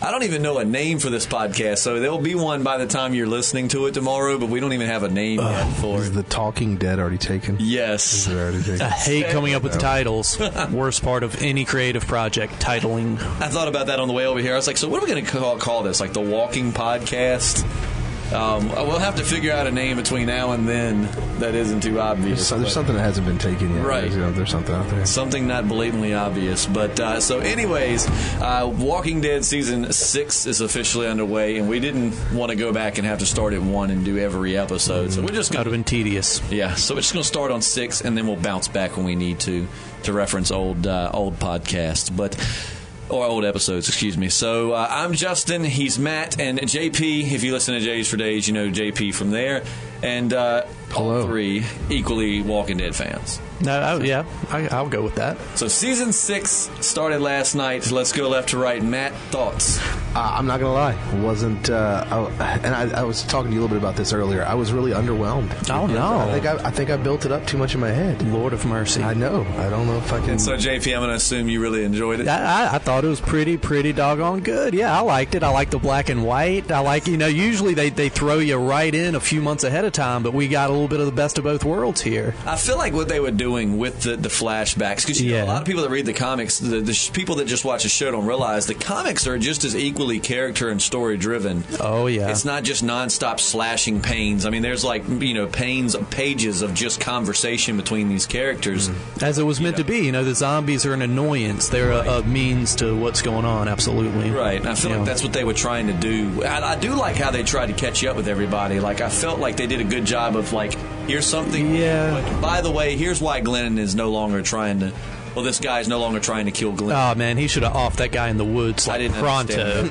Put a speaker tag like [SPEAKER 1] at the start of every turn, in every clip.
[SPEAKER 1] I don't even know a name for this podcast, so there'll be one by the time you're listening to it tomorrow, but we don't even have a name yet for
[SPEAKER 2] Is
[SPEAKER 1] it.
[SPEAKER 2] the Talking Dead already taken?
[SPEAKER 1] Yes.
[SPEAKER 2] Is it already taken?
[SPEAKER 3] I hate coming up with titles. Worst part of any creative project, titling.
[SPEAKER 1] I thought about that on the way over here. I was like, so what are we going to call this? Like the Walking Podcast? We'll have to figure out a name between now and then that isn't too obvious.
[SPEAKER 2] There's something that hasn't been taken yet.
[SPEAKER 1] Right.
[SPEAKER 2] There's something out there.
[SPEAKER 1] Something not blatantly obvious. But so anyways, Walking Dead Season 6 is officially underway, and we didn't want to go back and have to start at 1 and do every episode. So we're just
[SPEAKER 3] That would have been tedious.
[SPEAKER 1] Yeah, so we're just going to start on 6, and then we'll bounce back when we need to reference old podcasts. Or old episodes, excuse me. So I'm Justin, he's Matt, and JP. If you listen to J's for Days, you know JP from there. And all three equally Walking Dead fans.
[SPEAKER 3] I'll go with that.
[SPEAKER 1] So Season 6 started last night. Let's go left to right. Matt, thoughts?
[SPEAKER 2] I'm not going to lie. Wasn't, I was talking to you a little bit about this earlier. I was really underwhelmed.
[SPEAKER 3] Oh, no.
[SPEAKER 2] I think I built it up too much in my head.
[SPEAKER 3] Lord of mercy.
[SPEAKER 2] I know. I don't know if I can.
[SPEAKER 1] And so, JP, I'm going to assume you really enjoyed it.
[SPEAKER 3] I thought it was pretty doggone good. Yeah, I liked it. I like the black and white. I like, usually they throw you right in a few months ahead of time, but we got a little bit of the best of both worlds here.
[SPEAKER 1] I feel like what they were doing with the flashbacks, because a lot of people that read the comics, the people that just watch the show don't realize the comics are just as equally character and story driven.
[SPEAKER 3] Oh, yeah.
[SPEAKER 1] It's not just nonstop slashing panes. I mean, there's pages of just conversation between these characters.
[SPEAKER 3] As it was meant to be. The zombies are an annoyance. They're a means to what's going on, absolutely.
[SPEAKER 1] Right. And I feel like that's what they were trying to do. I do like how they tried to catch up with everybody. Like, I felt like they did a good job of, like, here's something.
[SPEAKER 3] Yeah.
[SPEAKER 1] But by the way, here's why Glenn is no longer trying to. Well, this guy's no longer trying to kill Glenn.
[SPEAKER 3] Oh, man, he should have offed that guy in the woods like pronto.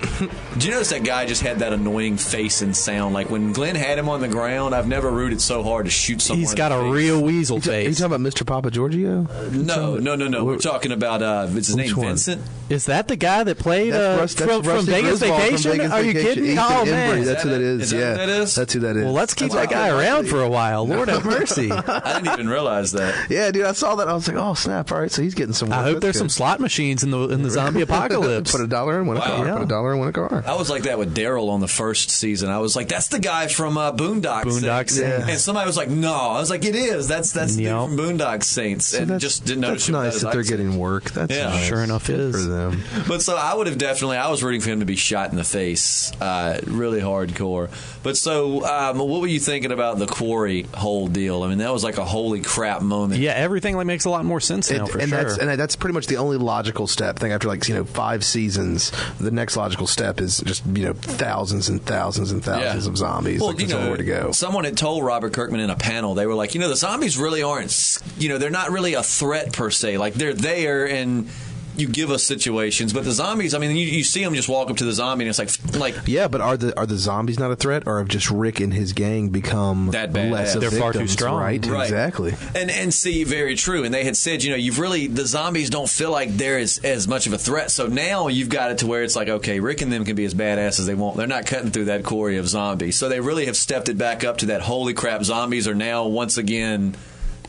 [SPEAKER 1] Did you notice that guy just had that annoying face and sound? Like, when Glenn had him on the ground, I've never rooted so hard to shoot someone.
[SPEAKER 3] He's got a real weasel face.
[SPEAKER 2] Are you talking about Mr. Papa Giorgio?
[SPEAKER 1] No. We're talking about, what's his name,
[SPEAKER 2] one?
[SPEAKER 1] Vincent?
[SPEAKER 3] Is that the guy that played from Vegas Vacation? Are you kidding me?
[SPEAKER 2] Ethan
[SPEAKER 3] Oh,
[SPEAKER 2] Embry,
[SPEAKER 3] man.
[SPEAKER 2] That's who that is.
[SPEAKER 1] Is that who that is?
[SPEAKER 2] That's who that is.
[SPEAKER 3] Well, let's keep that guy around for a while. Lord have mercy.
[SPEAKER 1] I didn't even realize that.
[SPEAKER 2] Yeah, dude, I saw that. I was like, oh, snap. All right, so he's getting some work.
[SPEAKER 3] I hope there's some slot machines in the zombie apocalypse.
[SPEAKER 2] Put $1 in, win a car.
[SPEAKER 3] Yeah.
[SPEAKER 2] Put $1 in, win a car.
[SPEAKER 1] I was like that with Daryl on the first season. I was like, that's the guy from Boondock Saints.
[SPEAKER 3] Yeah.
[SPEAKER 1] And somebody was like, no. I was like, it is. That's the dude from Boondock Saints.
[SPEAKER 2] So
[SPEAKER 1] and just didn't notice.
[SPEAKER 2] That's nice that they're getting work. That's nice.
[SPEAKER 3] Sure enough is.
[SPEAKER 2] For them.
[SPEAKER 1] But so I would have I was rooting for him to be shot in the face, really hardcore. But so what were you thinking about the Quarry whole deal? I mean, that was like a holy crap moment.
[SPEAKER 3] Yeah, everything makes a lot more sense now, for sure.
[SPEAKER 2] That's pretty much the only logical step. I think after 5 seasons, the next logical step is just thousands and thousands and thousands of zombies.
[SPEAKER 1] Well,
[SPEAKER 2] there's nowhere to go.
[SPEAKER 1] Someone had told Robert Kirkman in a panel, they were like, the zombies really aren't, they're not really a threat per se. Like, they're there and you give us situations, but the zombies, I mean, you see them just walk up to the zombie and it's like
[SPEAKER 2] yeah, but are the zombies not a threat, or have just Rick and his gang become
[SPEAKER 1] that bad?
[SPEAKER 2] less of
[SPEAKER 3] They're
[SPEAKER 2] victims,
[SPEAKER 3] far too strong,
[SPEAKER 2] right? Exactly.
[SPEAKER 1] And see, very true. And they had said, the zombies don't feel like they're as much of a threat. So now you've got it to where it's like, okay, Rick and them can be as badass as they want. They're not cutting through that quarry of zombies. So they really have stepped it back up to that. Holy crap! Zombies are now once again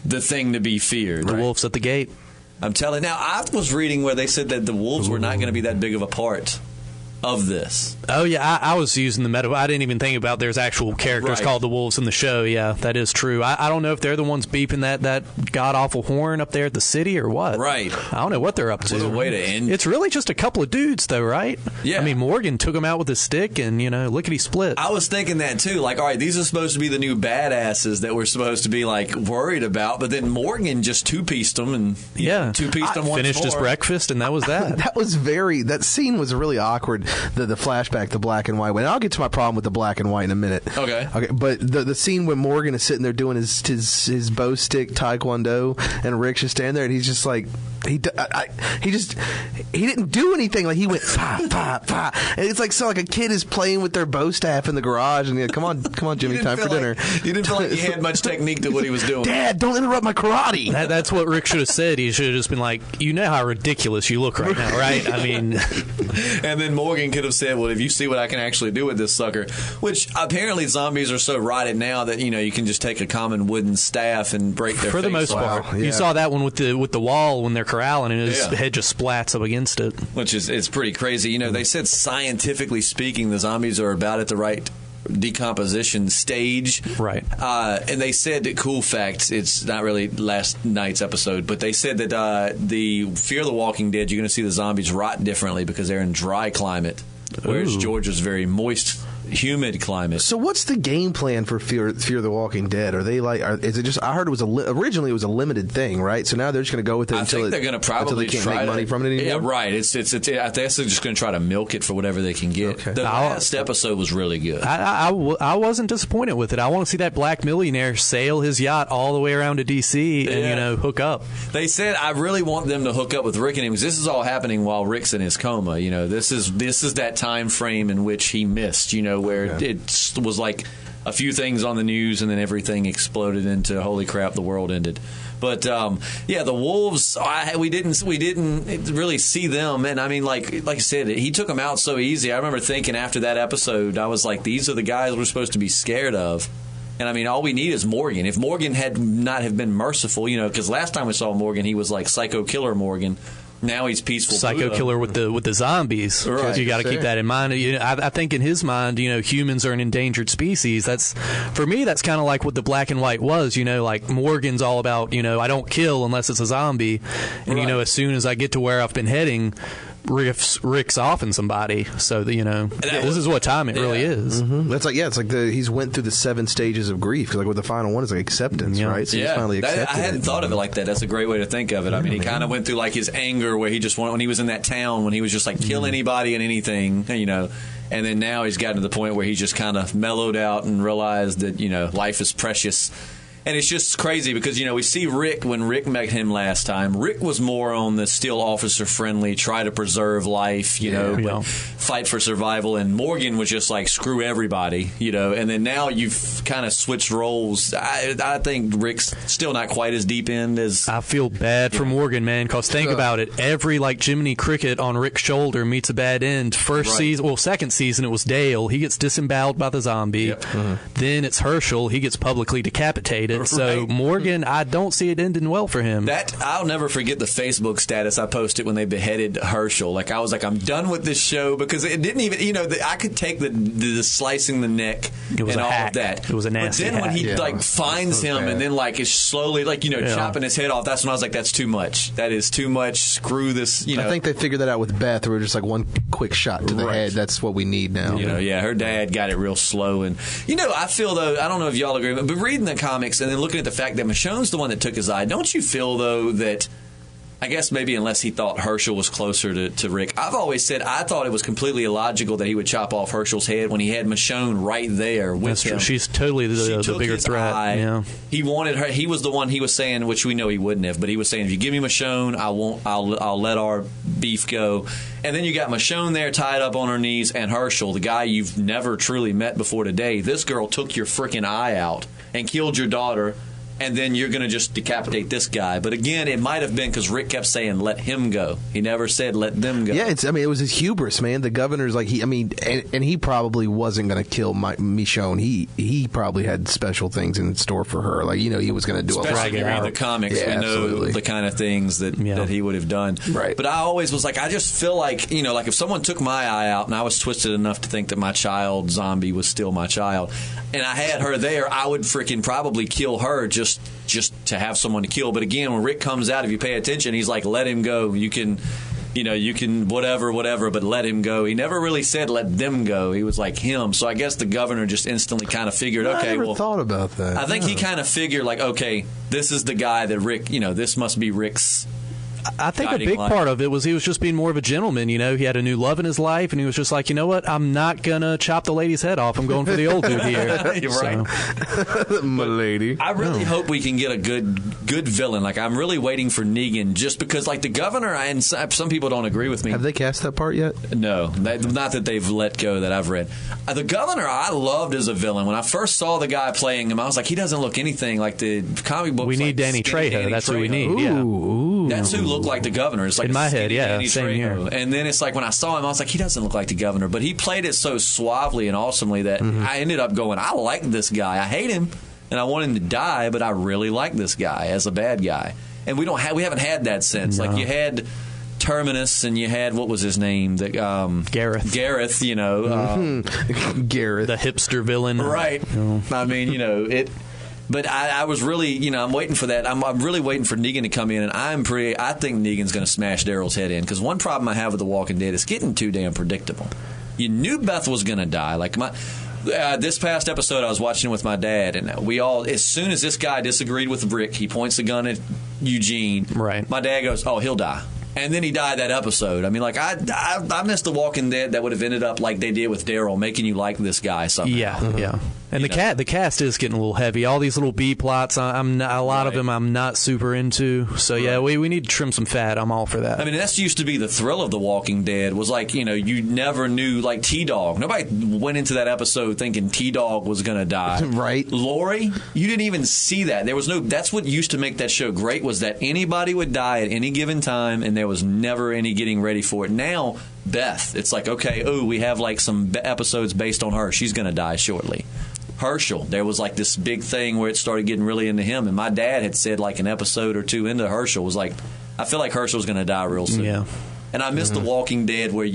[SPEAKER 1] the thing to be feared.
[SPEAKER 3] The wolves at the gate.
[SPEAKER 1] I'm telling. Now, I was reading where they said that the wolves were not going to be that big of a part of this.
[SPEAKER 3] Oh, yeah, I was using the metaphor. I didn't even think about there's actual characters called the wolves in the show. Yeah, that is true. I don't know if they're the ones beeping that god-awful horn up there at the city or what.
[SPEAKER 1] Right.
[SPEAKER 3] I don't know what they're up to.
[SPEAKER 1] What a way to end.
[SPEAKER 3] It's really just a couple of dudes, though, right?
[SPEAKER 1] Yeah.
[SPEAKER 3] I mean, Morgan took him out with a stick and, lickety-split.
[SPEAKER 1] I was thinking that, too. Like, all right, these are supposed to be the new badasses that we're supposed to be, like, worried about, but then Morgan just two-pieced them and two-pieced them once
[SPEAKER 3] finished his breakfast, and that was that.
[SPEAKER 2] That scene was really awkward, the flashback, the black and white one. And I'll get to my problem with the black and white in a minute. Okay. But the scene when Morgan is sitting there doing his bow stick taekwondo, and Rick's just standing there, and he's just like, he didn't do anything. Like, he went pa pa pa, and it's like a kid is playing with their bow staff in the garage, and come on, Jimmy, time for dinner.
[SPEAKER 1] You didn't feel like he had much technique to what he was doing.
[SPEAKER 2] Dad, don't interrupt my karate.
[SPEAKER 3] That's what Rick should have said. He should have just been like, how ridiculous you look right now, right? I mean,
[SPEAKER 1] and then Morgan Negan could have said, well, if you see what I can actually do with this sucker, which apparently zombies are so rotted now that, you can just take a common wooden staff and break their
[SPEAKER 3] For the most part. Yeah. You saw that one with the wall when they're corralling and his head just splats up against it.
[SPEAKER 1] Which is, it's pretty crazy. They said scientifically speaking, the zombies are about at the right decomposition stage.
[SPEAKER 3] Right.
[SPEAKER 1] And they said that, cool fact, it's not really last night's episode, but they said that the Fear of the Walking Dead, you're going to see the zombies rot differently because they're in dry climate, whereas Georgia's very moist, humid climate.
[SPEAKER 2] So what's the game plan for Fear of the Walking Dead? Are they is it just, I heard it was originally it was a limited thing, right? So now they're just going to go with it until
[SPEAKER 1] they're going to probably
[SPEAKER 2] they can't make money from it anymore?
[SPEAKER 1] Yeah, right. I think they're just going to try to milk it for whatever they can get. Okay. The last episode was really good.
[SPEAKER 3] I wasn't disappointed with it. I want to see that black millionaire sail his yacht all the way around to D.C. and, hook up.
[SPEAKER 1] They said, I really want them to hook up with Rick and him because this is all happening while Rick's in his coma. This is that time frame in which he missed, where it was like a few things on the news and then everything exploded into holy crap, the world ended. But the wolves, we didn't really see them, and I mean, like I said, he took them out so easy. I remember thinking after that episode, I was like, these are the guys we're supposed to be scared of. And I mean, all we need is Morgan. If Morgan had not have been merciful, because last time we saw Morgan, he was like Psycho Killer Morgan. Now he's peaceful.
[SPEAKER 3] Psycho
[SPEAKER 1] Buddha.
[SPEAKER 3] Killer with the zombies.
[SPEAKER 1] Right.
[SPEAKER 3] You got to keep that in mind. I think in his mind, humans are an endangered species. For me, that's kind of like what the Black and White was. Like Morgan's all about, I don't kill unless it's a zombie. And, as soon as I get to where I've been heading, Rick's off in somebody. So, this is what time it really is.
[SPEAKER 2] Mm-hmm. That's it's like he's went through the 7 stages of grief. Like with the final one is like acceptance, right? So he's finally accepted.
[SPEAKER 1] I hadn't thought of it like that. That's a great way to think of it. I mean, he kind of went through like his anger where he just wanted, when he was in that town, when he was just like kill anybody and anything, and then now he's gotten to the point where he just kind of mellowed out and realized that, life is precious. And it's just crazy because, we see Rick, when Rick met him last time, Rick was more on the still officer friendly, try to preserve life, fight for survival. And Morgan was just like, screw everybody, And then now you've kind of switched roles. I think Rick's still not quite as deep in as...
[SPEAKER 3] I feel bad for Morgan, man, because think about it. Every, Jiminy Cricket on Rick's shoulder meets a bad end. Second season, it was Dale. He gets disemboweled by the zombie. Yep. Mm-hmm. Then it's Herschel. He gets publicly decapitated. Right. So Morgan, I don't see it ending well for him.
[SPEAKER 1] I'll never forget the Facebook status I posted when they beheaded Herschel. I was like, I'm done with this show because it didn't even, I could take the slicing the neck and all of that.
[SPEAKER 3] It was a nasty
[SPEAKER 1] But then when he finds him bad. And then is slowly chopping his head off, that's when I was like, that's too much. That is too much. Screw this.
[SPEAKER 2] I think they figured that out with Beth. Where just one quick shot to the head. That's what we need now.
[SPEAKER 1] Her dad got it real slow, and I feel though, I don't know if y'all agree, but reading the comics and then looking at the fact that Michonne's the one that took his eye, don't you feel though that, I guess maybe unless he thought Herschel was closer to Rick, I've always said I thought it was completely illogical that he would chop off Herschel's head when he had Michonne right there with him.
[SPEAKER 3] She's totally the bigger threat. Yeah.
[SPEAKER 1] He wanted her. He was the one he was saying, which we know he wouldn't have, but he was saying, if you give me Michonne, I'll let our beef go. And then you got Michonne there tied up on her knees, and Herschel, the guy you've never truly met before today. This girl took your freaking eye out and killed your daughter. And then you're going to just decapitate this guy. But again, it might have been because Rick kept saying, let him go. He never said, let them go.
[SPEAKER 2] Yeah, it was his hubris, man. The governor's and he probably wasn't going to kill Michonne. He probably had special things in store for her. He was going to do
[SPEAKER 1] especially if you read the comics, we know the kind of things that he would have done.
[SPEAKER 2] Right.
[SPEAKER 1] But I always was like, I just feel like, if someone took my eye out and I was twisted enough to think that my child zombie was still my child, and I had her there, I would freaking probably kill her just to have someone to kill. But again, when Rick comes out, if you pay attention, he's like, let him go. You can whatever, but let him go. He never really said let them go. He was like him. So I guess the governor just instantly kind of figured, okay,
[SPEAKER 2] I never thought about that.
[SPEAKER 1] I think he kind of figured okay, this is the guy that Rick, this must be Rick's.
[SPEAKER 3] I think a big part of it was he was just being more of a gentleman. He had a new love in his life, and he was just like, you know what? I'm not going to chop the lady's head off. I'm going for the old dude here.
[SPEAKER 1] You're right.
[SPEAKER 2] My lady.
[SPEAKER 1] I really hope we can get a good villain. I'm really waiting for Negan just because, the governor, and some people don't agree with me.
[SPEAKER 2] Have they cast that part yet?
[SPEAKER 1] No. Not that they've let go that I've read. The governor, I loved as a villain. When I first saw the guy playing him, I was like, he doesn't look anything like the comic book.
[SPEAKER 3] We need Danny Trejo. That's what we need.
[SPEAKER 2] Ooh.
[SPEAKER 1] That's who looked like the governor. It's like
[SPEAKER 3] in my head,
[SPEAKER 1] Danny
[SPEAKER 3] same
[SPEAKER 1] Trejo.
[SPEAKER 3] here.
[SPEAKER 1] And then it's like when I saw him, I was like, he doesn't look like the governor, but he played it so suavely and awesomely that I ended up going, I like this guy. I hate him, and I want him to die, but I really like this guy as a bad guy. And we haven't had that since. No. Like you had Terminus, and you had, what was his name?
[SPEAKER 3] Gareth.
[SPEAKER 1] Gareth,
[SPEAKER 2] Gareth.
[SPEAKER 3] The hipster villain.
[SPEAKER 1] Right. I mean, it. But I was really, I'm waiting for that. I'm really waiting for Negan to come in, and I think Negan's going to smash Daryl's head in. Because one problem I have with The Walking Dead is getting too damn predictable. You knew Beth was going to die. Like this past episode, I was watching it with my dad, and we all, as soon as this guy disagreed with Rick, he points the gun at Eugene.
[SPEAKER 3] Right.
[SPEAKER 1] My dad goes, "Oh, he'll die." And then he died that episode. I mean, like, I missed The Walking Dead that would have ended up like they did with Daryl, making you like this guy somehow.
[SPEAKER 3] Yeah. And the cast is getting a little heavy. All these little B plots, a lot of them I'm not super into. So, yeah, we need to trim some fat. I'm all for that.
[SPEAKER 1] I mean, that's used to be the thrill of The Walking Dead, was like, you never knew, like, T-Dog. Nobody went into that episode thinking T-Dog was going to die.
[SPEAKER 2] Right.
[SPEAKER 1] Lori, you didn't even see that. There was that's what used to make that show great, was that anybody would die at any given time, and there was never any getting ready for it. Now, Beth, it's like, okay, we have like some episodes based on her. She's going to die shortly. Herschel, there was like this big thing where it started getting really into him, and my dad had said like an episode or two into Herschel was like, I feel like Herschel's going to die real soon.
[SPEAKER 3] Yeah.
[SPEAKER 1] And I missed The Walking Dead where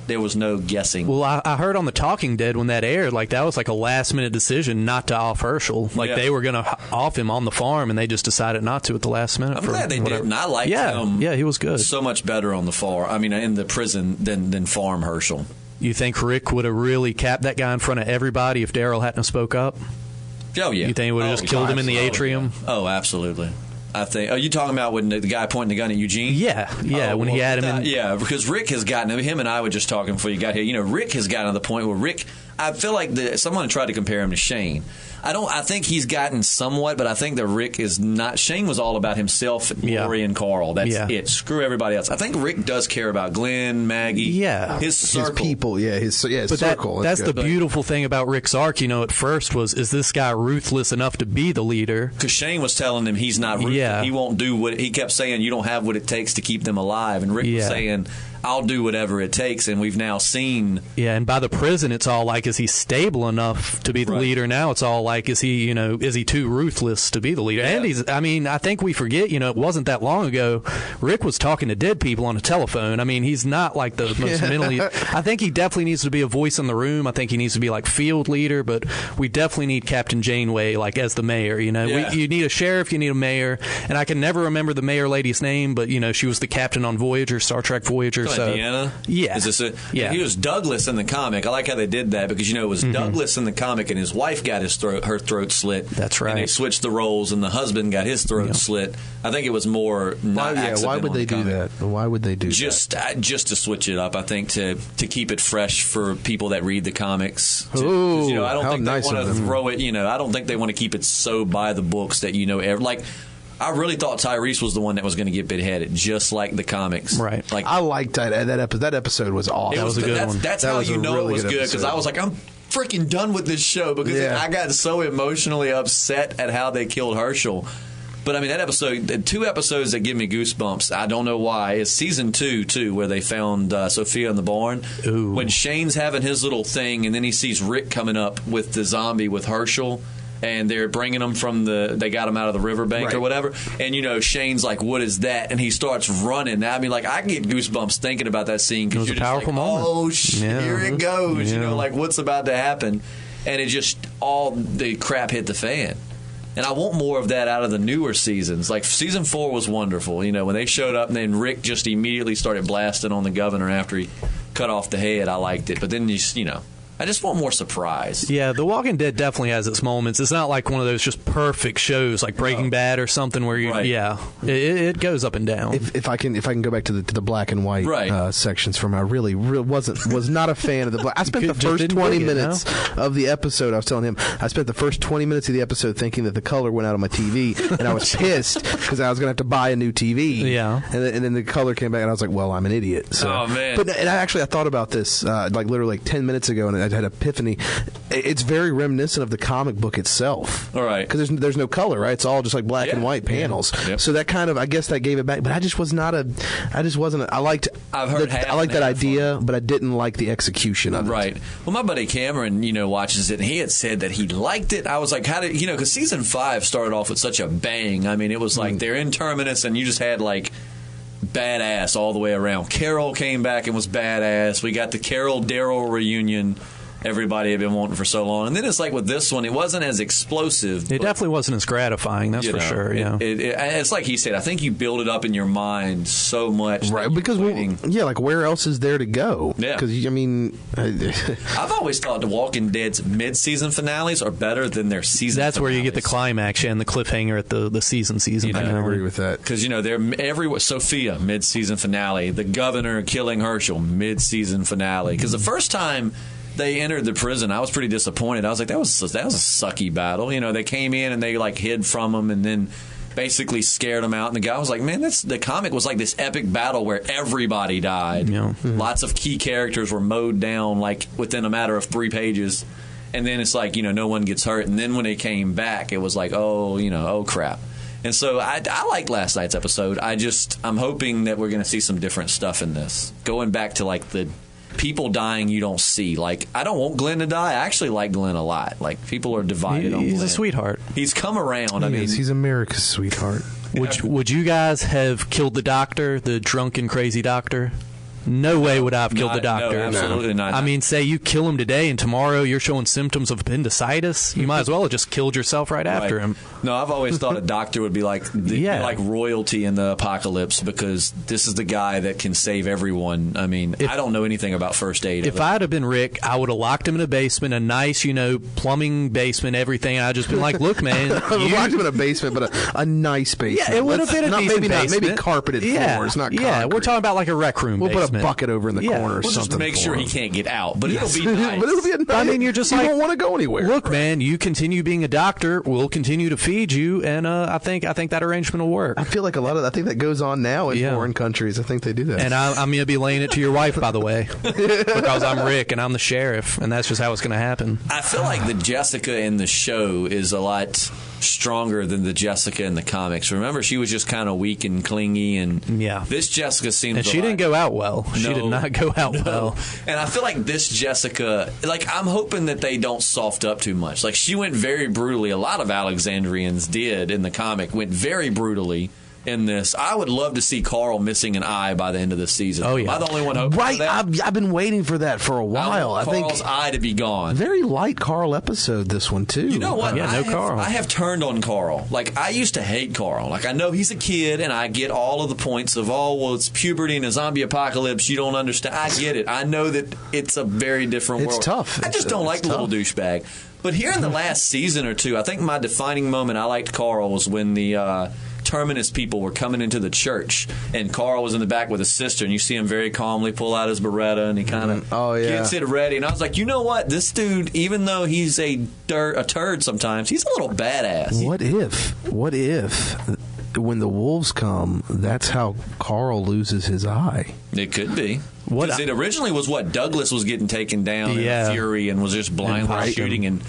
[SPEAKER 1] there was no guessing.
[SPEAKER 3] Well, I heard on The Talking Dead when that aired, like that was like a last-minute decision not to off Herschel. Like they were going to off him on the farm, and they just decided not to at the last minute.
[SPEAKER 1] I'm glad they didn't. I liked him.
[SPEAKER 3] Yeah, he was good.
[SPEAKER 1] So much better on the farm. I mean, in the prison than farm Herschel.
[SPEAKER 3] You think Rick would have really capped that guy in front of everybody if Daryl hadn't have spoke up?
[SPEAKER 1] Oh, yeah.
[SPEAKER 3] You think he would have just killed him in the atrium?
[SPEAKER 1] Oh, absolutely. I think. Are you talking about when the guy pointing the gun at Eugene?
[SPEAKER 3] Yeah, when he had him in.
[SPEAKER 1] Yeah, because Rick has gotten him and I were just talking before you got here. Rick has gotten to the point where Rick. I feel like someone tried to compare him to Shane. I think he's gotten somewhat, but I think that Rick is not. Shane was all about himself, Lori, and Carl. That's it. Screw everybody else. I think Rick does care about Glenn, Maggie, his circle.
[SPEAKER 2] His people, his circle.
[SPEAKER 3] That's the beautiful thing about Rick's arc. At first is this guy ruthless enough to be the leader?
[SPEAKER 1] Because Shane was telling him he's not ruthless. Yeah. He won't do what he kept saying. You don't have what it takes to keep them alive, and Rick was saying, I'll do whatever it takes, and we've now seen.
[SPEAKER 3] Yeah, and by the prison, it's all like, is he stable enough to be the leader? Now it's all like, is he too ruthless to be the leader? Yeah. And I think we forget, it wasn't that long ago, Rick was talking to dead people on a telephone. I mean, he's not like the most mentally. I think he definitely needs to be a voice in the room. I think he needs to be like field leader, but we definitely need Captain Janeway like as the mayor. You need a sheriff, you need a mayor, and I can never remember the mayor lady's name, but she was the captain on Voyager, Star Trek Voyager.
[SPEAKER 1] So, Deanna?
[SPEAKER 3] Yeah.
[SPEAKER 1] Is this he was Douglas in the comic. I like how they did that because, it was Douglas in the comic and his wife got her throat slit.
[SPEAKER 3] That's right.
[SPEAKER 1] And they switched the roles and the husband got his throat slit. I think it was more not accidental.
[SPEAKER 2] Why would they do that? Why would they do
[SPEAKER 1] that? Just to switch it up, I think, to keep it fresh for people that read the comics.
[SPEAKER 2] I don't think they want to
[SPEAKER 1] throw it, I don't think they want to keep it so by the books that, I really thought Tyrese was the one that was going to get beheaded, just like the comics.
[SPEAKER 3] Right.
[SPEAKER 1] Like
[SPEAKER 2] I liked that episode. That episode was awesome.
[SPEAKER 3] That was a good one.
[SPEAKER 1] That's how you know it was good, because I was like, I'm freaking done with this show, because I got so emotionally upset at how they killed Herschel. But I mean, that episode, the two episodes that give me goosebumps, I don't know why, is season 2 too, where they found Sophia in the barn.
[SPEAKER 3] Ooh.
[SPEAKER 1] When Shane's having his little thing, and then he sees Rick coming up with the zombie with Herschel. And they're bringing them they got him out of the riverbank or whatever. And, Shane's like, what is that? And he starts running. I mean, like, I get goosebumps thinking about that scene.
[SPEAKER 3] It was a powerful moment.
[SPEAKER 1] Oh, here it goes. Like, what's about to happen? And it just, all the crap hit the fan. And I want more of that out of the newer seasons. Like, season 4 was wonderful. When they showed up and then Rick just immediately started blasting on the governor after he cut off the head. I liked it. But then, I just want more surprise.
[SPEAKER 3] Yeah, The Walking Dead definitely has its moments. It's not like one of those just perfect shows like Breaking Bad or something where it goes up and down.
[SPEAKER 2] If I can go back to the black and white sections from I really was not a fan of the black. I spent the first 20 minutes of the episode. I was telling him I spent the first 20 minutes of the episode thinking that the color went out on my TV, and I was pissed because I was going to have to buy a new TV.
[SPEAKER 3] Yeah,
[SPEAKER 2] and then the color came back, and I was like, well, I'm an idiot. So,
[SPEAKER 1] oh man!
[SPEAKER 2] But I thought about this like literally 10 minutes ago, and had an epiphany. It's very reminiscent of the comic book itself.
[SPEAKER 1] All right.
[SPEAKER 2] Because there's no color, right? It's all just like black and white panels. Yep. So that kind of, I guess that gave it back. But I just wasn't I liked that idea, but I didn't like the execution of it.
[SPEAKER 1] Right. Well, my buddy Cameron, watches it, and he had said that he liked it. I was like, how did, because season 5 started off with such a bang. I mean, it was like they're in Terminus, and you just had like badass all the way around. Carol came back and was badass. We got the Carol-Daryl reunion everybody had been wanting for so long. And then it's like with this one, it wasn't as explosive.
[SPEAKER 3] It definitely wasn't as gratifying, that's for sure. Yeah.
[SPEAKER 1] It's like he said, I think you build it up in your mind so much.
[SPEAKER 2] Right, because, like where else is there to go?
[SPEAKER 1] Yeah.
[SPEAKER 2] Because, I mean...
[SPEAKER 1] I've always thought The Walking Dead's mid-season finales are better than their season
[SPEAKER 3] That's
[SPEAKER 1] finales.
[SPEAKER 3] Where you get the climax and the cliffhanger at the season finale.
[SPEAKER 2] I agree with that.
[SPEAKER 1] Because, they're everywhere. Sophia, mid-season finale. The governor killing Herschel, mid-season finale. Because the first time they entered the prison, I was pretty disappointed. I was like, that was a sucky battle. They came in and they like hid from him and then basically scared him out. And the guy was like, man, the comic was like this epic battle where everybody died. Yeah. Lots of key characters were mowed down like within a matter of 3 pages. And then it's like, no one gets hurt. And then when they came back, it was like, oh crap. And so I liked last night's episode. I'm hoping that we're going to see some different stuff in this. Going back to like the people dying you don't see. Like, I don't want Glenn to die. I actually like Glenn a lot. Like, people are divided on Glenn.
[SPEAKER 3] He's a sweetheart.
[SPEAKER 1] He's come around.
[SPEAKER 2] He's America's sweetheart.
[SPEAKER 3] Would you guys have killed the doctor, the drunken, crazy doctor? No way would I have killed the doctor.
[SPEAKER 1] No, absolutely not.
[SPEAKER 3] I mean, say you kill him today and tomorrow you're showing symptoms of appendicitis. You might as well have just killed yourself right after him.
[SPEAKER 1] No, I've always thought a doctor would be like like royalty in the apocalypse because this is the guy that can save everyone. I mean, I don't know anything about first aid.
[SPEAKER 3] If I'd have been Rick, I would have locked him in a basement, a nice, plumbing basement, everything. I'd just been like, look, man.
[SPEAKER 2] Locked him in a basement, but a nice basement.
[SPEAKER 3] Yeah, it would have been a decent basement.
[SPEAKER 2] Maybe carpeted floors, not concrete.
[SPEAKER 3] Yeah, we're talking about like a rec room basement.
[SPEAKER 2] We'll put a bucket over in the corner or
[SPEAKER 1] we'll
[SPEAKER 2] something.
[SPEAKER 1] Just make sure he can't get out, but it'll be nice.
[SPEAKER 2] But it'll be a nice.
[SPEAKER 3] I mean, you're just like,
[SPEAKER 2] don't want to go anywhere.
[SPEAKER 3] Look, man, you continue being a doctor. We'll continue to feed you, and I think that arrangement will work.
[SPEAKER 2] I feel like I think that goes on now in foreign countries. I think they do that.
[SPEAKER 3] And I'm going to be laying it to your wife, by the way, because I'm Rick and I'm the sheriff, and that's just how it's going to happen.
[SPEAKER 1] I feel like the Jessica in the show is a lot stronger than the Jessica in the comics. Remember, she was just kind of weak and clingy, and this Jessica seems.
[SPEAKER 3] And she didn't go out well. She did not go out well.
[SPEAKER 1] And I feel like this Jessica, like I'm hoping that they don't soft up too much. Like she went very brutally. A lot of Alexandrians did in the comic. Went very brutally in this. I would love to see Carl missing an eye by the end of the season.
[SPEAKER 3] Oh, yeah.
[SPEAKER 1] Am I the only one hoping for that?
[SPEAKER 2] I've been waiting for that for a while.
[SPEAKER 1] I think Carl's eye to be gone.
[SPEAKER 2] Very light Carl episode, this one, too.
[SPEAKER 1] You know what?
[SPEAKER 3] Carl.
[SPEAKER 1] I have turned on Carl. Like, I used to hate Carl. Like, I know he's a kid, and I get all of the points of, it's puberty and a zombie apocalypse. You don't understand. I get it. I know that it's a very different world.
[SPEAKER 2] It's tough.
[SPEAKER 1] I just don't like the little douchebag. But here in the last season or two, I think my defining moment I liked Carl was when the Terminus people were coming into the church, and Carl was in the back with his sister, and you see him very calmly pull out his Beretta, and he kind of gets it ready. And I was like, you know what? This dude, even though he's a turd sometimes, he's a little badass.
[SPEAKER 2] What if when the wolves come, that's how Carl loses his eye?
[SPEAKER 1] It could be. Because it originally was Douglas was getting taken down in a fury and was just blindly shooting and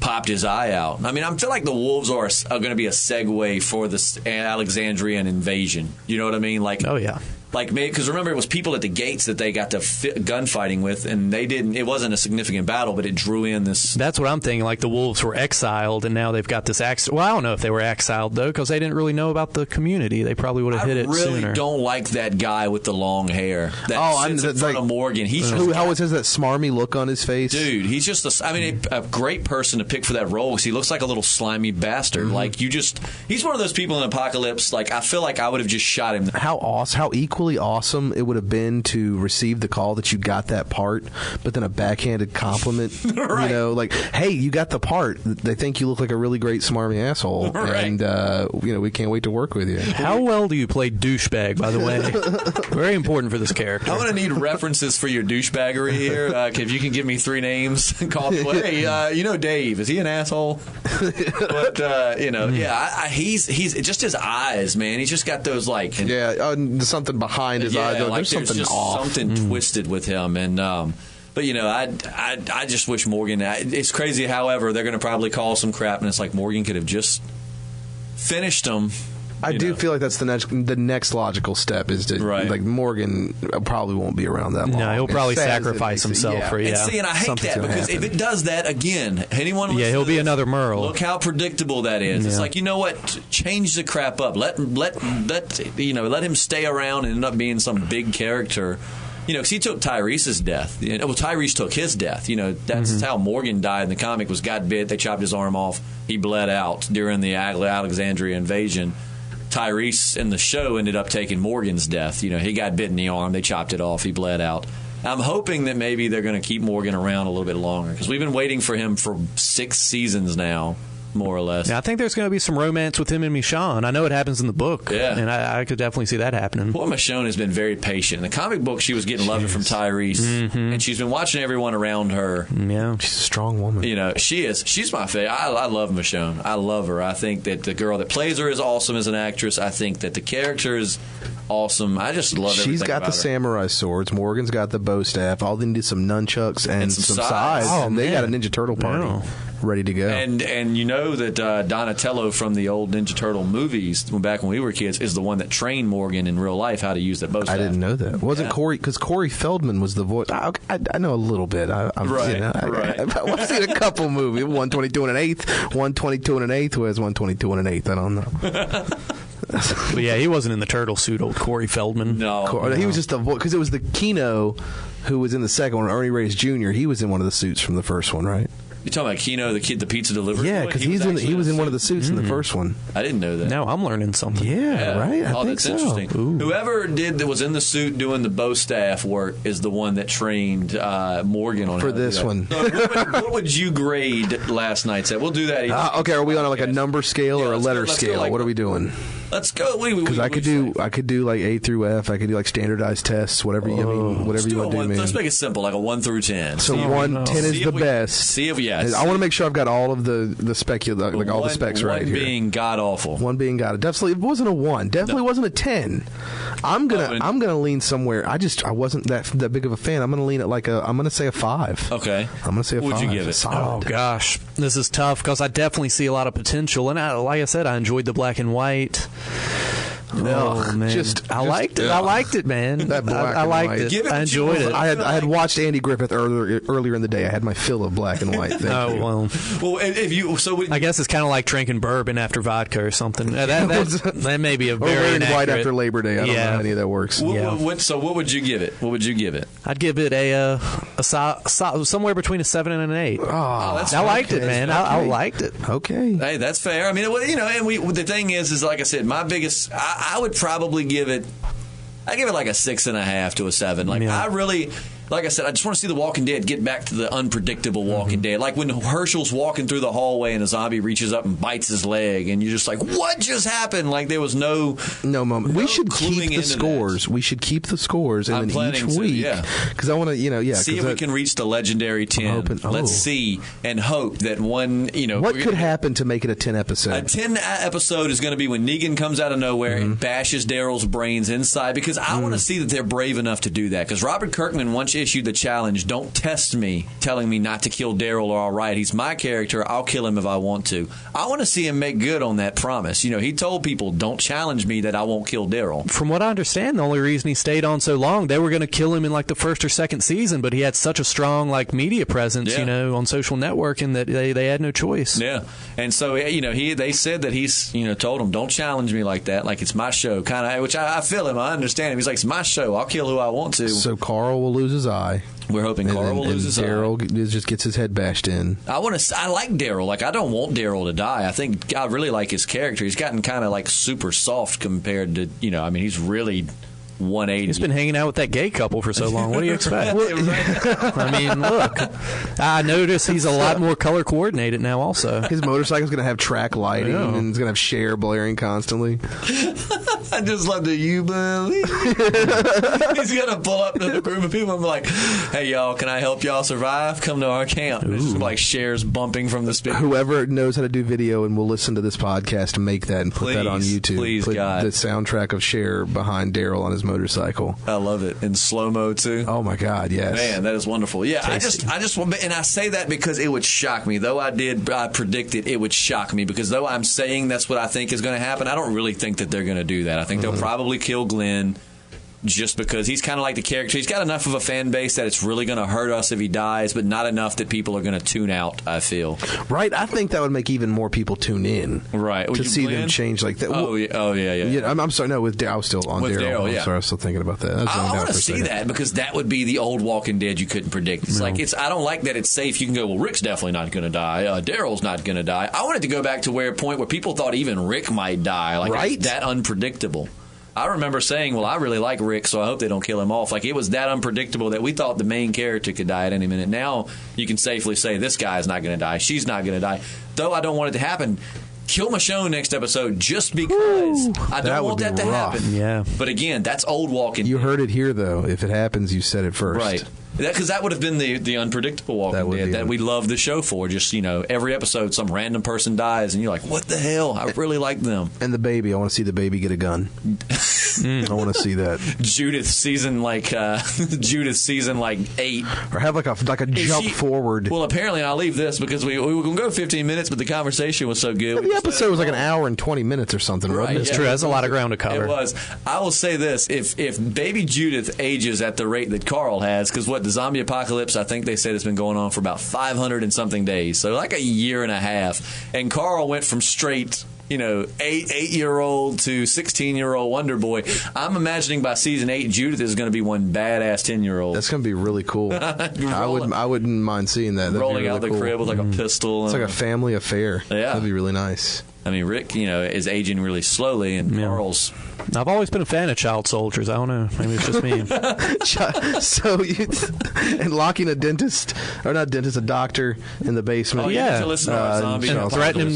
[SPEAKER 1] popped his eye out. I mean, I feel like the wolves are going to be a segue for this Alexandrian invasion. You know what I mean? Like,
[SPEAKER 3] oh yeah.
[SPEAKER 1] Like, because remember, it was people at the gates that they got to gunfighting with, and they didn't. It wasn't a significant battle, but it drew in this.
[SPEAKER 3] That's what I'm thinking. Like the wolves were exiled, and now they've got this Well, I don't know if they were exiled though, because they didn't really know about the community. They probably would have hit it sooner.
[SPEAKER 1] I really don't like that guy with the long hair. That sits in front of Morgan. He's
[SPEAKER 2] who always has that smarmy look on his face.
[SPEAKER 1] Dude, he's just a great person to pick for that role because he looks like a little slimy bastard. Mm-hmm. Like he's one of those people in Apocalypse. Like I feel like I would have just shot him.
[SPEAKER 2] How equally awesome it would have been to receive the call that you got that part, but then a backhanded compliment. Right. Like, hey, you got the part. They think you look like a really great smarmy asshole, right. And we can't wait to work with you.
[SPEAKER 3] How well do you play douchebag, by the way? Very important for this character.
[SPEAKER 1] I'm going to need references for your douchebaggery here. If you can give me 3 names, call me. Hey, Dave, is he an asshole? But he's just his eyes, man. He's just got those something behind his eyes. There's something off. Something twisted with him, and But, I just wish Morgan... It's crazy, however, they're going to probably call some crap, and it's like Morgan could have just finished them.
[SPEAKER 2] I do feel like that's the next logical step is to like Morgan probably won't be around that long.
[SPEAKER 3] No, he'll probably sacrifice himself for
[SPEAKER 1] And I hate that because if it does that again, anyone
[SPEAKER 3] he'll be another Merle.
[SPEAKER 1] Look how predictable that is. It's like, you know what? Change the crap up. Let him stay around and end up being some big character. Because he took Tyrese's death. Well, Tyrese took his death. That's how Morgan died in the comic. Was got bit. They chopped his arm off. He bled out during the Alexandria invasion. Tyrese in the show ended up taking Morgan's death. He got bit in the arm. They chopped it off. He bled out. I'm hoping that maybe they're going to keep Morgan around a little bit longer because we've been waiting for him for 6 seasons now, more or less.
[SPEAKER 3] Yeah, I think there's going to be some romance with him and Michonne. I know it happens in the book, and I could definitely see that happening.
[SPEAKER 1] Well, Michonne has been very patient. In the comic book, she was getting love from Tyrese, and she's been watching everyone around her.
[SPEAKER 3] Yeah,
[SPEAKER 2] she's a strong woman.
[SPEAKER 1] She is. She's my favorite. I love Michonne. I love her. I think that the girl that plays her is awesome as an actress. I think that the character is awesome. I just love everything.
[SPEAKER 2] She's got the samurai swords. Morgan's got the bow staff. All they need is some nunchucks and some size. And they got a Ninja Turtle party ready to go.
[SPEAKER 1] And you know that Donatello from the old Ninja Turtle movies, back when we were kids, is the one that trained Morgan in real life how to use that bow staff.
[SPEAKER 2] I didn't know that. Wasn't Corey? Because Corey Feldman was the voice. I know a little bit. I've seen a couple movies. 122 and an eighth. 122 and an eighth was 122 and an eighth. I don't know.
[SPEAKER 3] But yeah, he wasn't in the turtle suit, old Corey Feldman.
[SPEAKER 1] No.
[SPEAKER 2] He was just a voice, because it was the Keno who was in the second one, Ernie Reyes Jr. He was in one of the suits from the first one, right?
[SPEAKER 1] You're talking about Keno, the kid, the pizza delivery boy?
[SPEAKER 2] Yeah, because he was in one of the suits in the first one.
[SPEAKER 1] I didn't know that.
[SPEAKER 3] Now I'm learning something.
[SPEAKER 2] Yeah, right? I think
[SPEAKER 1] that's interesting.
[SPEAKER 3] Ooh.
[SPEAKER 1] Whoever that was in the suit doing the bow staff work is the one that trained Morgan on
[SPEAKER 2] for this one.
[SPEAKER 1] So what would you grade last night's set? We'll do that.
[SPEAKER 2] Okay, are we on a number scale or a letter scale? What are we doing?
[SPEAKER 1] Let's go.
[SPEAKER 2] Because I could do like A through F. I could do like standardized tests. Whatever you want to do, man.
[SPEAKER 1] Let's make it simple, like a 1 through 10.
[SPEAKER 2] So 10 is the best.
[SPEAKER 1] See if
[SPEAKER 2] I want to make sure I've got all of the all the specs right here.
[SPEAKER 1] One being god awful.
[SPEAKER 2] One being god. Definitely, it wasn't a 1. Definitely wasn't a 10. I'm gonna lean somewhere. I wasn't that big of a fan. I'm gonna lean at I'm gonna say a 5.
[SPEAKER 1] Okay.
[SPEAKER 2] I'm gonna say a 5.
[SPEAKER 1] What would you give it?
[SPEAKER 3] Oh gosh, this is tough because I definitely see a lot of potential, and like I said, I enjoyed the black and white. Oh man, I liked it. I liked it, man.
[SPEAKER 2] That black
[SPEAKER 3] I liked
[SPEAKER 2] and white.
[SPEAKER 3] it. I enjoyed it.
[SPEAKER 2] I had watched Andy Griffith earlier in the day. I had my fill of black and white.
[SPEAKER 3] Well, I guess it's kind of like drinking bourbon after vodka or something. That may be a very
[SPEAKER 2] inaccurate. White after Labor Day. I don't know how any of that works.
[SPEAKER 1] So what would you give it? What would you give it?
[SPEAKER 3] I'd give it a somewhere between a 7 and an 8.
[SPEAKER 1] I
[SPEAKER 3] liked it, man. I liked it.
[SPEAKER 2] Okay.
[SPEAKER 1] Hey, that's fair. I mean, and the thing is like I said, my biggest. I would probably give it. I give it like a 6.5 to a 7. I really. Like I said, I just want to see The Walking Dead get back to the unpredictable Walking Dead. Like when Herschel's walking through the hallway and a zombie reaches up and bites his leg, and you're just like, what just happened? Like there was no
[SPEAKER 2] moment. We should keep the scores. We should keep the scores, and then each week, because I want to,
[SPEAKER 1] see if we can reach the legendary 10. Let's see and hope that one,
[SPEAKER 2] what could happen to make it a 10 episode?
[SPEAKER 1] A 10 episode is going to be when Negan comes out of nowhere and bashes Daryl's brains inside, because I want to see that they're brave enough to do that. Because Robert Kirkman once issued the challenge, don't test me telling me not to kill Daryl or all right. He's my character. I'll kill him if I want to. I want to see him make good on that promise. He told people, don't challenge me that I won't kill Daryl.
[SPEAKER 3] From what I understand, the only reason he stayed on so long, they were going to kill him in like the first or second season, but he had such a strong media presence, on social networking that they had no choice.
[SPEAKER 1] Yeah. And so, they said that he's, told him, don't challenge me like that. Like it's my show, kind of, which I feel him. I understand him. He's like, it's my show. I'll kill who I want to.
[SPEAKER 2] So Carl will lose his eye.
[SPEAKER 1] We're hoping Carl will lose his eye.
[SPEAKER 2] Daryl just gets his head bashed in.
[SPEAKER 1] I like Daryl. I don't want Daryl to die. I think I really like his character. He's gotten kind of super soft compared to, he's really 180.
[SPEAKER 3] He's been hanging out with that gay couple for so long. What do you expect? I mean, look, I notice he's a lot more color coordinated now also.
[SPEAKER 2] His motorcycle's going to have track lighting and it's going to have Cher blaring constantly.
[SPEAKER 1] I just love the you believe. He's gonna pull up to the group of people and be like, "Hey y'all, can I help y'all survive? Come to our camp." It's just like shares bumping from the speaker.
[SPEAKER 2] Whoever knows how to do video and will listen to this podcast and make that and put that on YouTube.
[SPEAKER 1] Please,
[SPEAKER 2] put
[SPEAKER 1] God.
[SPEAKER 2] the soundtrack of Cher behind Daryl on his motorcycle.
[SPEAKER 1] I love it in slow mo too.
[SPEAKER 2] Oh my God, yes,
[SPEAKER 1] man, that is wonderful. Yeah,
[SPEAKER 3] Tasty.
[SPEAKER 1] I just, and I say that because it would shock me. Though I predicted it would shock me because though I'm saying that's what I think is going to happen, I don't really think that they're going to do that. I think they'll probably kill Glenn. Just because he's kind of like the character. He's got enough of a fan base that it's really going to hurt us if he dies, but not enough that people are going to tune out, I feel.
[SPEAKER 2] Right. I think that would make even more people tune in.
[SPEAKER 1] Right.
[SPEAKER 2] To see them change like that.
[SPEAKER 1] Oh, yeah.
[SPEAKER 2] I'm sorry. No, I was still on Daryl. I'm sorry. I was still thinking about that.
[SPEAKER 1] I want to see that because that would be the old Walking Dead you couldn't predict. It's like, I don't like that it's safe. You can go, well, Rick's definitely not going to die. Daryl's not going to die. I wanted to go back to a point where people thought even Rick might die. Like, right? It's that unpredictable. I remember saying, well, I really like Rick, so I hope they don't kill him off. Like, it was that unpredictable that we thought the main character could die at any minute. Now you can safely say this guy's not going to die. She's not going to die. Though I don't want it to happen. Kill Michonne next episode just because. I don't want that to happen.
[SPEAKER 3] Yeah.
[SPEAKER 1] But again, that's old Walking Dead.
[SPEAKER 2] You heard it here, though. If it happens, you said it first.
[SPEAKER 1] Right. Because that would have been the unpredictable Walking Dead that we love the show for. Just, every episode some random person dies and you're like, what the hell? I really like them.
[SPEAKER 2] And the baby. I want to see the baby get a gun. I want to see that.
[SPEAKER 1] Judith season 8.
[SPEAKER 2] Or have like a jump forward.
[SPEAKER 1] Well, apparently I'll leave this because we were going to go 15 minutes, but the conversation was so good.
[SPEAKER 2] The episode was like an hour and 20 minutes or something, right?
[SPEAKER 3] It's true. That's a lot of ground to cover.
[SPEAKER 1] It was. I will say this. If baby Judith ages at the rate that Carl has, because the zombie apocalypse, I think they said it's been going on for about 500 and something days, so like a year and a half. And Carl went from straight, 8-year-old to 16-year-old Wonder Boy. I'm imagining by season 8, Judith is going to be one badass 10-year-old.
[SPEAKER 2] That's going to be really cool. I wouldn't mind seeing that. That'd
[SPEAKER 1] rolling
[SPEAKER 2] be really
[SPEAKER 1] out the crib with like a pistol.
[SPEAKER 2] It's like a family affair.
[SPEAKER 1] Yeah,
[SPEAKER 2] that'd be really nice.
[SPEAKER 1] I mean, Rick, is aging really slowly, and Carl's.
[SPEAKER 3] I've always been a fan of child soldiers. I don't know. Maybe it's just me.
[SPEAKER 2] And locking a doctor in the basement.
[SPEAKER 1] Oh, yeah. To listen to our zombie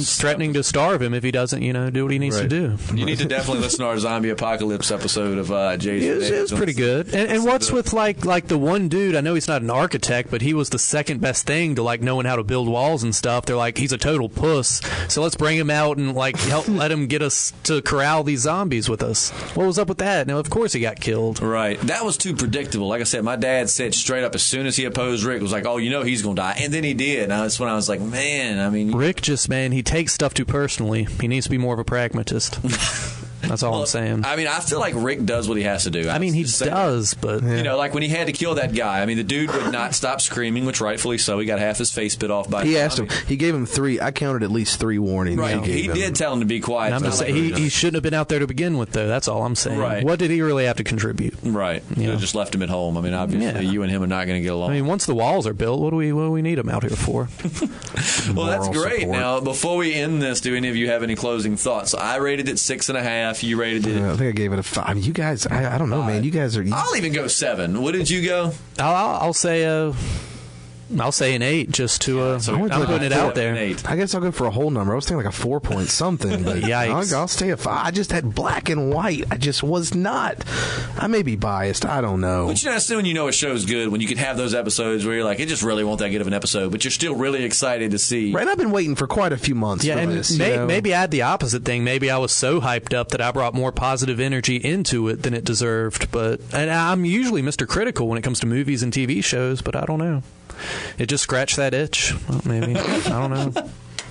[SPEAKER 3] threatening to starve him if he doesn't, do what he needs to do.
[SPEAKER 1] You need to definitely listen to our zombie apocalypse episode of Jason.
[SPEAKER 3] It was pretty good. And what's with like the one dude? I know he's not an architect, but he was the second best thing to like knowing how to build walls and stuff. They're like, he's a total puss, so let's bring him out and like help let him get us to corral these zombies with us. What was up with that? Now, of course, he got killed.
[SPEAKER 1] Right. That was too predictable. Like I said, my dad said straight up as soon as he opposed Rick, was like, oh, he's going to die. And then he did. And that's when I was like, man, I mean.
[SPEAKER 3] Rick he takes stuff too personally. He needs to be more of a pragmatist. That's all I'm saying.
[SPEAKER 1] I mean, I feel like Rick does what he has to do.
[SPEAKER 3] I mean, he does, but...
[SPEAKER 1] like when he had to kill that guy, I mean, the dude would not stop screaming, which rightfully so. He got half his face bit off by...
[SPEAKER 2] He asked him. He gave him 3. I counted at least 3 warnings.
[SPEAKER 1] Right. He did tell him to be quiet.
[SPEAKER 3] I'm just saying, he shouldn't have been out there to begin with, though. That's all I'm saying.
[SPEAKER 1] Right.
[SPEAKER 3] What did he really have to contribute?
[SPEAKER 1] Right. You know, just left him at home. I mean, obviously, you and him are not going to get along.
[SPEAKER 3] I mean, once the walls are built, what do we need him out here for?
[SPEAKER 1] Well, that's great. Support. Now, before we end this, do any of you have any closing thoughts? I rated it 6.5. You rated it...
[SPEAKER 2] I think I gave it a 5. You guys, I don't know, man. You guys are...
[SPEAKER 1] I'll even go 7. What did you go?
[SPEAKER 3] I'll say an 8 just to I'm putting it out there.
[SPEAKER 2] I guess I'll go for a whole number. I was thinking like a 4 point something. But
[SPEAKER 3] yikes.
[SPEAKER 2] I'll stay at 5. I just had black and white. I just was not. I may be biased. I don't know.
[SPEAKER 1] But that's when a show's good, when you can have those episodes where you're like, it just really won't that good of an episode, but you're still really excited to see.
[SPEAKER 2] Right, I've been waiting for quite a few months for this.
[SPEAKER 3] Maybe I had the opposite thing. Maybe I was so hyped up that I brought more positive energy into it than it deserved. And I'm usually Mr. Critical when it comes to movies and TV shows, but I don't know. It just scratched that itch. Well, maybe. I don't know.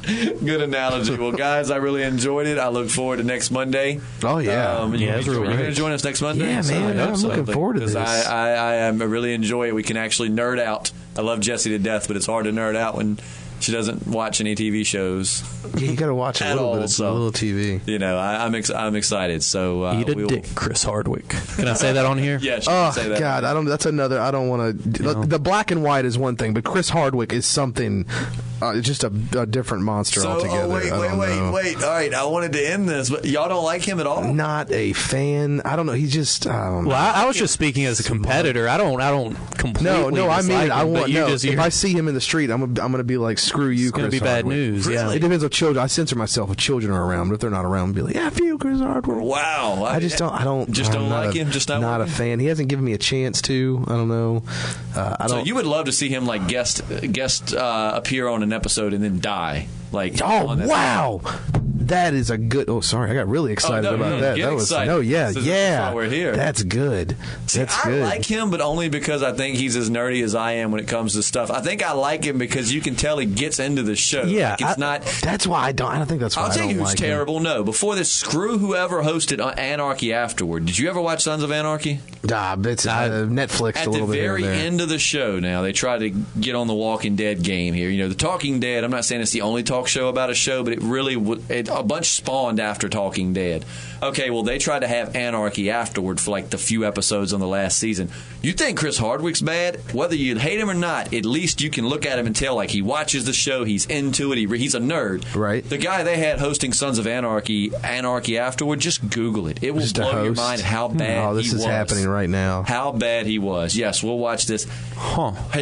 [SPEAKER 1] Good analogy. Well, guys, I really enjoyed it. I look forward to next Monday.
[SPEAKER 2] Oh, yeah.
[SPEAKER 1] You're going to join us next Monday?
[SPEAKER 2] Yeah, man. I'm looking forward to this.
[SPEAKER 1] I really enjoy it. We can actually nerd out. I love Jessie to death, but it's hard to nerd out when she doesn't watch any TV shows.
[SPEAKER 2] Yeah, you got to watch a little bit of little TV.
[SPEAKER 1] I'm excited. So
[SPEAKER 3] eat a dick, Chris Hardwick. Can I say that on here?
[SPEAKER 1] Yes. Yeah, say that.
[SPEAKER 2] God, that's another. I don't want to. The black and white is one thing, but Chris Hardwick is something just a different monster altogether.
[SPEAKER 1] Wait. All right, I wanted to end this, but y'all don't like him at all?
[SPEAKER 2] Not a fan. I don't know. He's just.
[SPEAKER 3] I was just speaking as a competitor. I don't completely.
[SPEAKER 2] No. I mean, I want. No, if I see him in the street, I'm gonna be like, screw you, Chris.
[SPEAKER 3] It's gonna be bad news.
[SPEAKER 1] Really?
[SPEAKER 3] Yeah,
[SPEAKER 2] it depends on children. I censor myself if children are around, but if they're not around, I'll be like, F you, Chris Hardwick.
[SPEAKER 1] Wow.
[SPEAKER 2] I just don't.
[SPEAKER 1] Don't like him. Just not
[SPEAKER 2] a fan. He hasn't given me a chance to. I don't know.
[SPEAKER 1] So you would love to see him like guest appear on an episode and then die. Like,
[SPEAKER 2] wow. That is a good. Oh, sorry, I got really excited about that.
[SPEAKER 1] That
[SPEAKER 2] was
[SPEAKER 1] excited.
[SPEAKER 2] That's
[SPEAKER 1] why we're here.
[SPEAKER 2] That's good. That's good.
[SPEAKER 1] I like him, but only because I think he's as nerdy as I am when it comes to stuff. I think I like him because you can tell he gets into the show.
[SPEAKER 3] Yeah,
[SPEAKER 1] like it's not.
[SPEAKER 2] That's why I don't. I don't think that's why.
[SPEAKER 1] I'll tell you who's terrible. No, before this, screw whoever hosted Anarchy afterward. Did you ever watch Sons of Anarchy?
[SPEAKER 2] It's Netflix.
[SPEAKER 1] At
[SPEAKER 2] a little
[SPEAKER 1] the
[SPEAKER 2] bit
[SPEAKER 1] very
[SPEAKER 2] here and there.
[SPEAKER 1] end of the show, now they try to get on the Walking Dead game here. You know, the Talking Dead. I'm not saying it's the only talk show about a show, but it really a bunch spawned after Talking Dead. Okay, well, they tried to have Anarchy afterward for like the few episodes on the last season. You think Chris Hardwick's bad? Whether you hate him or not, at least you can look at him and tell like he watches the show, he's into it, he's a nerd.
[SPEAKER 2] Right.
[SPEAKER 1] The guy they had hosting Sons of Anarchy afterward, just Google it. It will blow your mind how bad he was.
[SPEAKER 2] Oh, this is happening right now.
[SPEAKER 1] How bad he was. Yes, we'll watch this.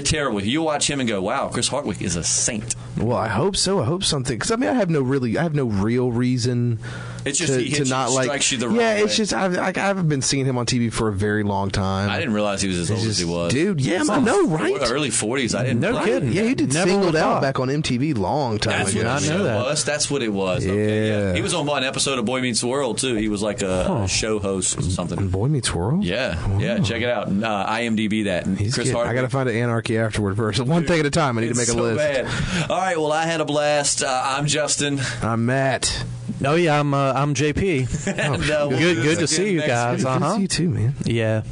[SPEAKER 1] Terrible. You'll watch him and go, wow, Chris Hardwick is a saint.
[SPEAKER 2] Well, I hope so. I hope something. Because I mean, I have no real reason.
[SPEAKER 1] It's just he hits
[SPEAKER 2] to not
[SPEAKER 1] you,
[SPEAKER 2] like.
[SPEAKER 1] Strikes you the wrong
[SPEAKER 2] yeah,
[SPEAKER 1] way.
[SPEAKER 2] it's just I've been seeing him on TV for a very long time.
[SPEAKER 1] I didn't realize he was as old as he was,
[SPEAKER 2] dude. Yeah, I know, right?
[SPEAKER 1] Early 40s. I didn't.
[SPEAKER 3] No kidding.
[SPEAKER 2] Yeah, he did Singled Out back on MTV long time ago.
[SPEAKER 1] That's what it was. That's what it was.
[SPEAKER 2] Yeah.
[SPEAKER 1] Okay, yeah. He was on one episode of Boy Meets World too. He was like a show host or something.
[SPEAKER 2] Boy Meets World.
[SPEAKER 1] Yeah, yeah. Check it out. IMDb that. And Chris Hardwick.
[SPEAKER 2] I got to find an Anarchy afterward first. One thing at a time. I need to make a list.
[SPEAKER 1] Bad. All right. Well, I had a blast. I'm Justin.
[SPEAKER 2] I'm Matt.
[SPEAKER 3] Oh yeah, I'm JP.
[SPEAKER 1] And,
[SPEAKER 3] good to see you guys.
[SPEAKER 2] Good to see you too, man.
[SPEAKER 3] Yeah.